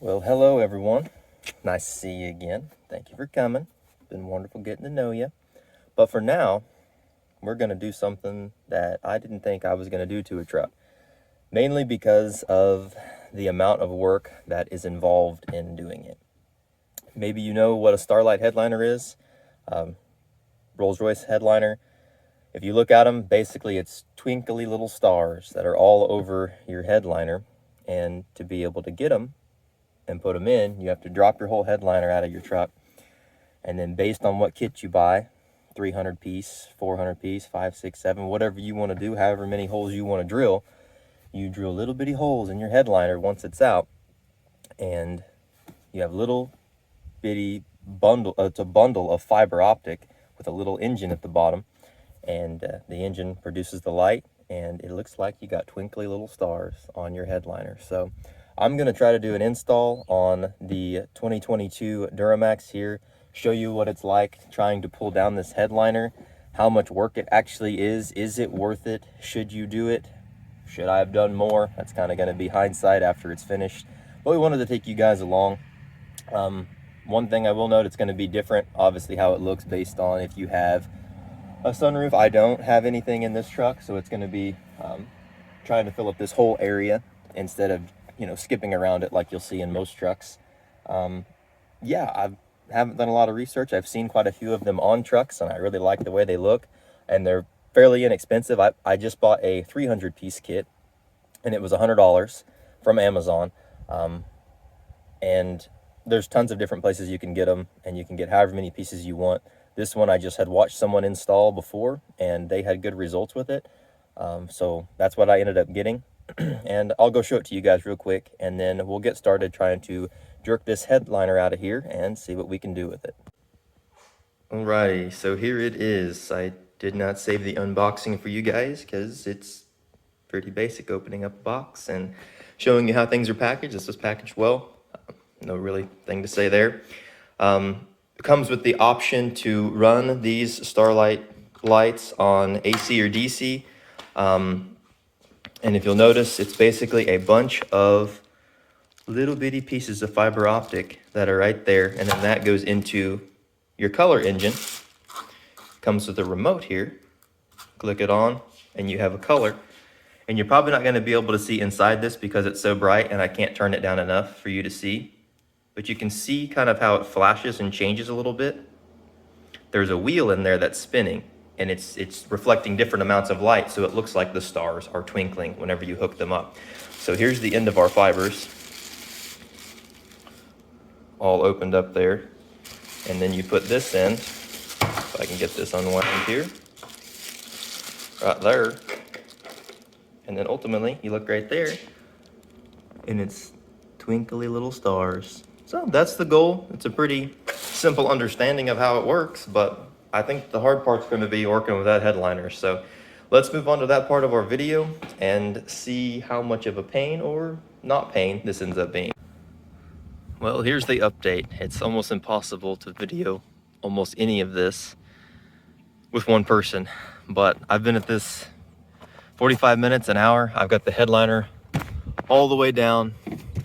Well, hello everyone. Nice to see you again. Thank you for coming. Been wonderful getting to know you. But for now, we're going to do something that I didn't think I was going to do to a truck. Mainly because of the amount of work that is involved in doing it. Maybe you know what a Starlight headliner is. Rolls Royce headliner. If you look at them, basically it's twinkly little stars that are all over your headliner. And to be able to get them and put them in, you have to drop your whole headliner out of your truck. And then based on what kit you buy, 300 piece, 400 piece, 5, 6, 7, whatever you want to do, however many holes you want to drill, you drill little bitty holes in your headliner once it's out. And you have little bitty bundle, it's a bundle of fiber optic with a little engine at the bottom. And the engine produces the light, and it looks like you got twinkly little stars on your headliner. So I'm going to try to do an install on the 2022 Dramax here, show you what it's like trying to pull down this headliner, how much work it actually is it worth it, should you do it, should I have done more? That's kind of going to be hindsight after it's finished, but we wanted to take you guys along. One thing I will note, it's going to be different, obviously, how it looks based on if you have a sunroof. I don't have anything in this truck, so it's going to be trying to fill up this whole area instead of, skipping around it like you'll see in most trucks. Yeah, I haven't done a lot of research. I've seen quite a few of them on trucks, and I really like the way they look, and they're fairly inexpensive. I just bought a 300 piece kit, and it was $100 from Amazon. And there's tons of different places you can get them, and you can get however many pieces you want. This one I just had watched someone install before, and they had good results with it. So that's what I ended up getting. And I'll go show it to you guys real quick, and then we'll get started trying to jerk this headliner out of here and see what we can do with it. Alrighty, so here it is. I did not save the unboxing for you guys because it's pretty basic, opening up a box and showing you how things are packaged. This was packaged well. No really thing to say there. It comes with the option to run these Starlight lights on AC or DC. And if you'll notice, it's basically a bunch of little bitty pieces of fiber optic that are right there. And then that goes into your color engine. Comes with a remote here. Click it on and you have a color. And you're probably not going to be able to see inside this because it's so bright and I can't turn it down enough for you to see. But you can see kind of how it flashes and changes a little bit. There's a wheel in there that's spinning, and it's reflecting different amounts of light, so it looks like the stars are twinkling whenever you hook them up. So here's the end of our fibers, all opened up there. And then you put this in, if I can get this unwound here, right there. And then ultimately, you look right there, and it's twinkly little stars. So that's the goal. It's a pretty simple understanding of how it works, but I think the hard part's going to be working with that headliner. So let's move on to that part of our video and see how much of a pain or not pain this ends up being. Well, here's the update. It's almost impossible to video almost any of this with one person, but I've been at this 45 minutes, an hour. I've got the headliner all the way down.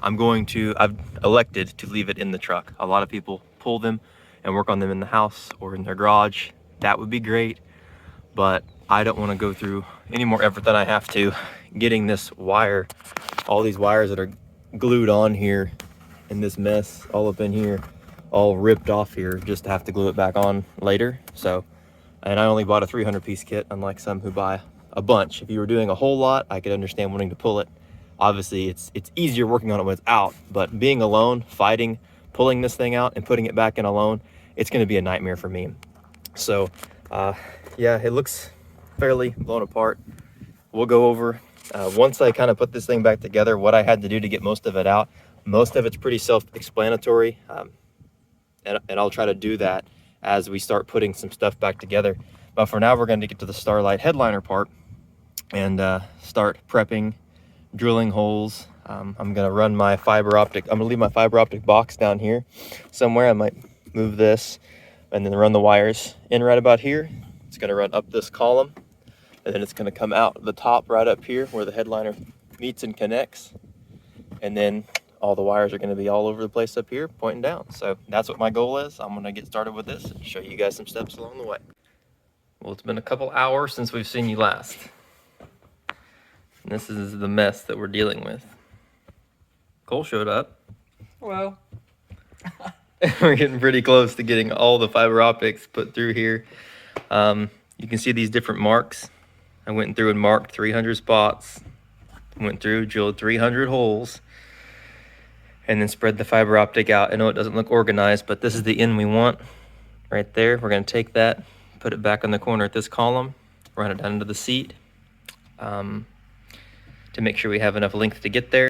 I've elected to leave it in the truck. A lot of people pull them and work on them in the house or in their garage. That would be great, but I don't want to go through any more effort than I have to getting this wire, all these wires that are glued on here in this mess, all up in here, all ripped off here, just to have to glue it back on later. So, and I only bought a 300 piece kit, unlike some who buy a bunch. If you were doing a whole lot, I could understand wanting to pull it. Obviously, it's easier working on it when it's out, but being alone, fighting, pulling this thing out and putting it back in alone, it's going to be a nightmare for me. So, yeah, it looks fairly blown apart. We'll go over, once I kind of put this thing back together, what I had to do to get most of it out. Most of it's pretty self-explanatory, and I'll try to do that as we start putting some stuff back together. But for now, we're going to get to the Starlight headliner part and start prepping, drilling holes. I'm going to run my fiber optic. I'm going to leave my fiber optic box down here somewhere. I might move this and then run the wires in right about here. It's going to run up this column, and then it's going to come out the top right up here where the headliner meets and connects. And then all the wires are going to be all over the place up here pointing down. So that's what my goal is. I'm going to get started with this and show you guys some steps along the way. Well, it's been a couple hours since we've seen you last. And this is the mess that we're dealing with. Cole showed up. Hello. We're getting pretty close to getting all the fiber optics put through here. You can see these different marks. I went through and marked 300 spots. Went through, drilled 300 holes, and then spread the fiber optic out. I know it doesn't look organized, but this is the end we want right there. We're going to take that, put it back in the corner at this column, run it down into the seat to make sure we have enough length to get there.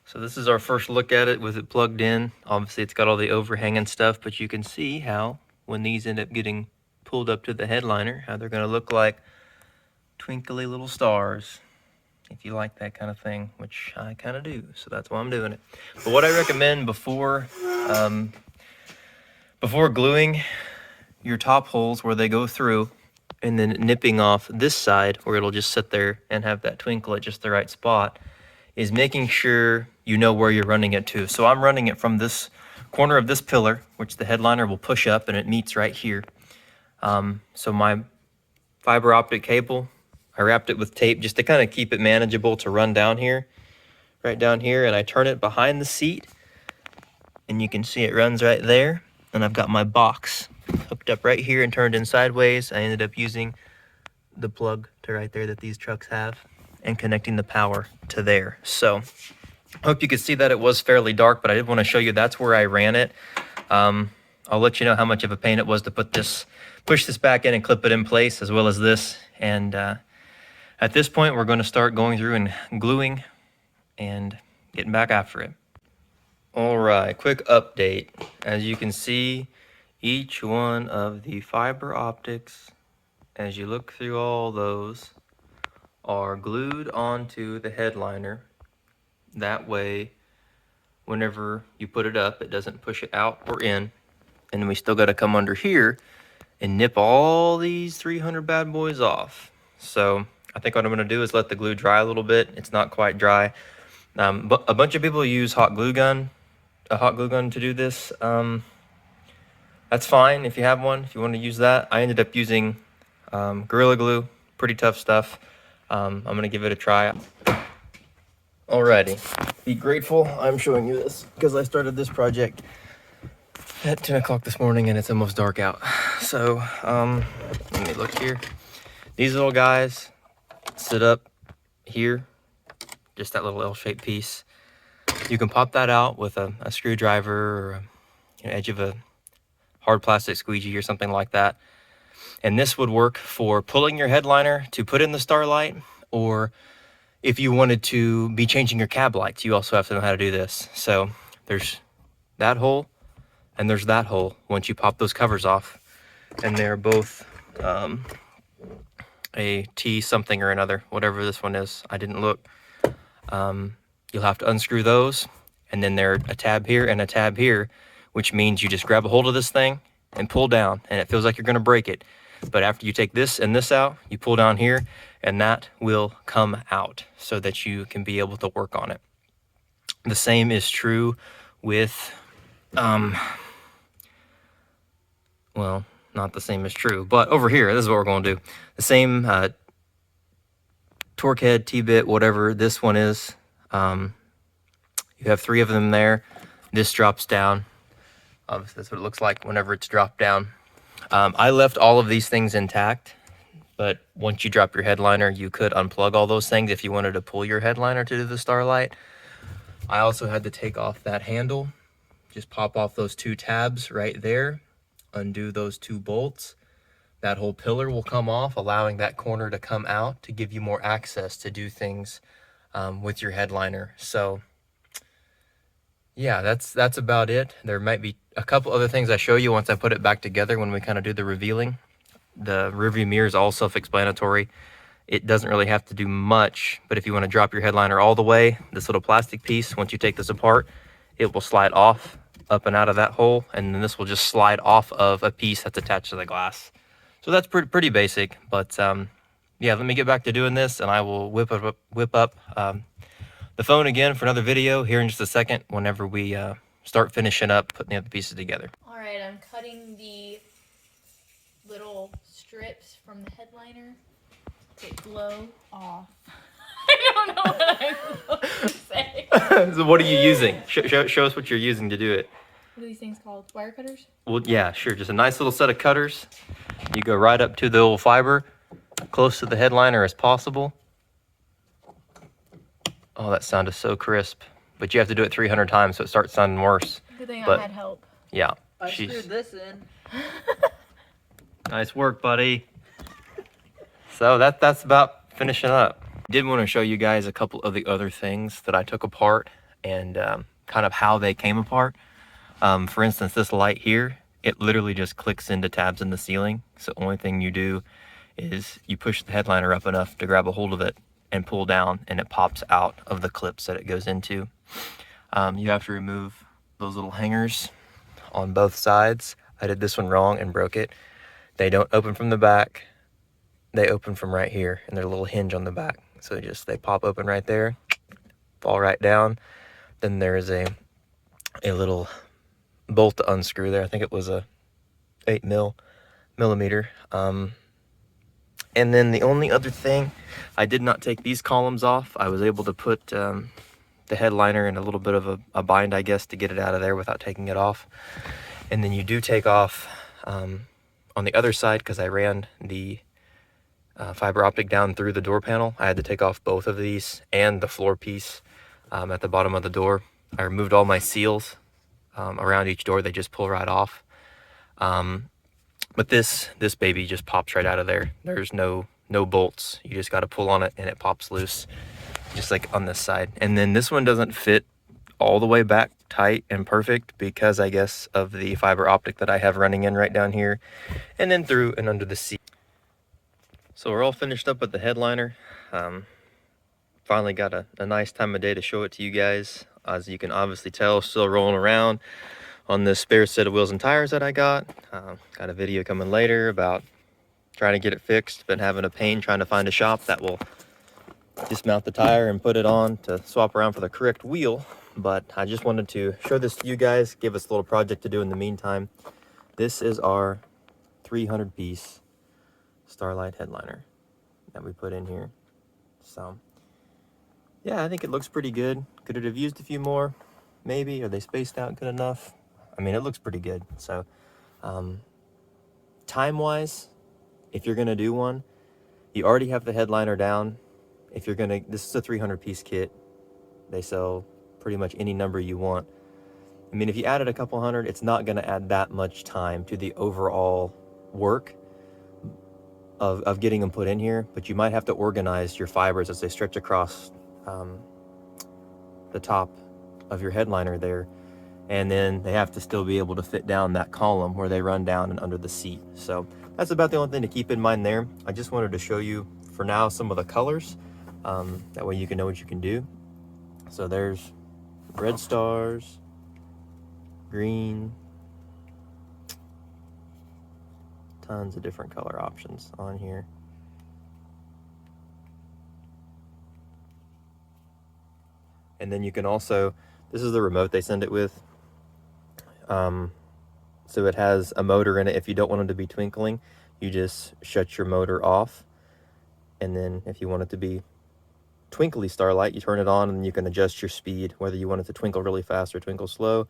So this is our first look at it with it plugged in. Obviously it's got all the overhang and stuff, but you can see how when these end up getting pulled up to the headliner, how they're going to look like twinkly little stars, if you like that kind of thing, which I kind of do. So that's why I'm doing it. But what I recommend before gluing your top holes where they go through and then nipping off this side where it'll just sit there and have that twinkle at just the right spot, is making sure you know where you're running it to. So I'm running it from this corner of this pillar, which the headliner will push up and it meets right here. So my fiber optic cable, I wrapped it with tape just to kind of keep it manageable to run down here, right down here, and I turn it behind the seat and you can see it runs right there. And I've got my box hooked up right here and turned in sideways. I ended up using the plug to right there that these trucks have and connecting the power to there. So I hope you could see that. It was fairly dark, but I did want to show you that's where I ran it. I'll let you know how much of a pain it was to push this back in and clip it in place, as well as this. And at this point, we're going to start going through and gluing and getting back after it. All right, quick update. As you can see, each one of the fiber optics, as you look through all those, are glued onto the headliner. That way, whenever you put it up, it doesn't push it out or in. And then we still got to come under here and nip all these 300 bad boys off. So I think what I'm going to do is let the glue dry a little bit. It's not quite dry. But a bunch of people use a hot glue gun to do this. That's fine if you have one, if you want to use that. I ended up using Gorilla Glue, pretty tough stuff. I'm going to give it a try. Alrighty, be grateful I'm showing you this because I started this project at 10 o'clock this morning and it's almost dark out. So let me look here. These little guys sit up here, just that little L-shaped piece. You can pop that out with a screwdriver or an edge of a hard plastic squeegee or something like that. And this would work for pulling your headliner to put in the Starlight, or if you wanted to be changing your cab lights, you also have to know how to do this. So there's that hole and there's that hole once you pop those covers off. And they're both a T something or another, whatever this one is. I didn't look. You'll have to unscrew those, and then there are a tab here and a tab here, which means you just grab a hold of this thing and pull down, and it feels like you're going to break it. But after you take this and this out, you pull down here, and that will come out so that you can be able to work on it. The same is true with, well, not the same is true, but over here, this is what we're going to do. The same torque head, T-bit, whatever this one is. You have 3 of them there. This drops down. Obviously, that's what it looks like whenever it's dropped down. I left all of these things intact, but once you drop your headliner, you could unplug all those things if you wanted to pull your headliner to do the Starlight. I also had to take off that handle. Just pop off those 2 tabs right there, undo those 2 bolts. That whole pillar will come off, allowing that corner to come out to give you more access to do things with your headliner. So yeah, that's about it. There might be a couple other things I show you once I put it back together when we kind of do the revealing. The rearview mirror is all self-explanatory. It doesn't really have to do much, but if you want to drop your headliner all the way, this little plastic piece, once you take this apart, it will slide off up and out of that hole, and then this will just slide off of a piece that's attached to the glass. So that's pretty basic, but yeah, let me get back to doing this, and I will whip up the phone again for another video here in just a second whenever we start finishing up putting the other pieces together. Alright, I'm cutting the little strips from the headliner to blow off. I don't know what I'm supposed to say. So what are you using? Show us what you're using to do it. What are these things called? Wire cutters? Well, yeah, sure. Just a nice little set of cutters. You go right up to the old fiber, close to the headliner as possible. Oh, that sound is so crisp. But you have to do it 300 times so it starts sounding worse. Good thing But, I had help. Yeah. I screwed this in. Nice work, buddy. So that's about finishing up. Did want to show you guys a couple of the other things that I took apart and kind of how they came apart. For instance, this light here, it literally just clicks into tabs in the ceiling. So the only thing you do is you push the headliner up enough to grab a hold of it and pull down, and it pops out of the clips that it goes into. You have to remove those little hangers on both sides. I did this one wrong and broke it. They don't open from the back. They open from right here, and there's a little hinge on the back. So they pop open right there, fall right down. Then there's a little bolt to unscrew there. I think it was a 8 millimeter. And then the only other thing, I did not take these columns off. I was able to put the headliner in a little bit of a bind, I guess, to get it out of there without taking it off. And then you do take off on the other side, because I ran the fiber optic down through the door panel. I had to take off both of these and the floor piece at the bottom of the door. I removed all my seals around each door. They just pull right off. But this baby just pops right out of there. There's no bolts. You just got to pull on it and it pops loose, just like on this side. And then this one doesn't fit all the way back tight and perfect because, I guess, of the fiber optic that I have running in right down here and then through and under the seat. So we're all finished up with the headliner. Finally got a nice time of day to show it to you guys. As you can obviously tell, still rolling around on this spare set of wheels and tires that I got. Got a video coming later about trying to get it fixed. Been having a pain trying to find a shop that will dismount the tire and put it on to swap around for the correct wheel. But I just wanted to show this to you guys, give us a little project to do in the meantime. This is our 300 piece Starlight headliner that we put in here. So yeah, I think it looks pretty good. Could it have used a few more? Maybe. Are they spaced out good enough? I mean, it looks pretty good. So time wise, if you're gonna do one, you already have the headliner down. If you're gonna, this is a 300 piece kit. They sell pretty much any number you want. I mean, if you added a couple hundred, it's not gonna add that much time to the overall work of getting them put in here, but you might have to organize your fibers as they stretch across the top of your headliner there, and then they have to still be able to fit down that column where they run down and under the seat. So that's about the only thing to keep in mind there. I just wanted to show you for now some of the colors, that way you can know what you can do. So there's red stars, green, tons of different color options on here. And then you can also, this is the remote they send it with. So it has a motor in it. If you don't want it to be twinkling, you just shut your motor off. And then if you want it to be twinkly Starlight, you turn it on and you can adjust your speed, whether you want it to twinkle really fast or twinkle slow.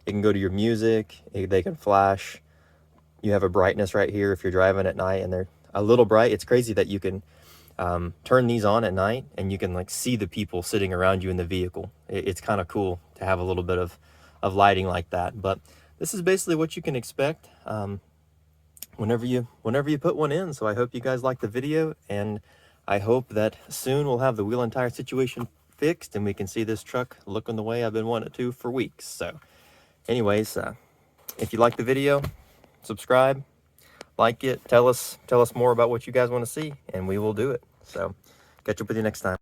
It can go to your music, they can flash. You have a brightness right here if you're driving at night and they're a little bright. It's crazy that you can turn these on at night and you can like see the people sitting around you in the vehicle. It's kind of cool to have a little bit of lighting like that. But this is basically what you can expect whenever you put one in. So I hope you guys like the video, and I hope that soon we'll have the wheel and tire situation fixed and we can see this truck looking the way I've been wanting it to for weeks. So anyways, if you like the video, subscribe, like it, tell us more about what you guys want to see, and we will do it. So catch up with you next time.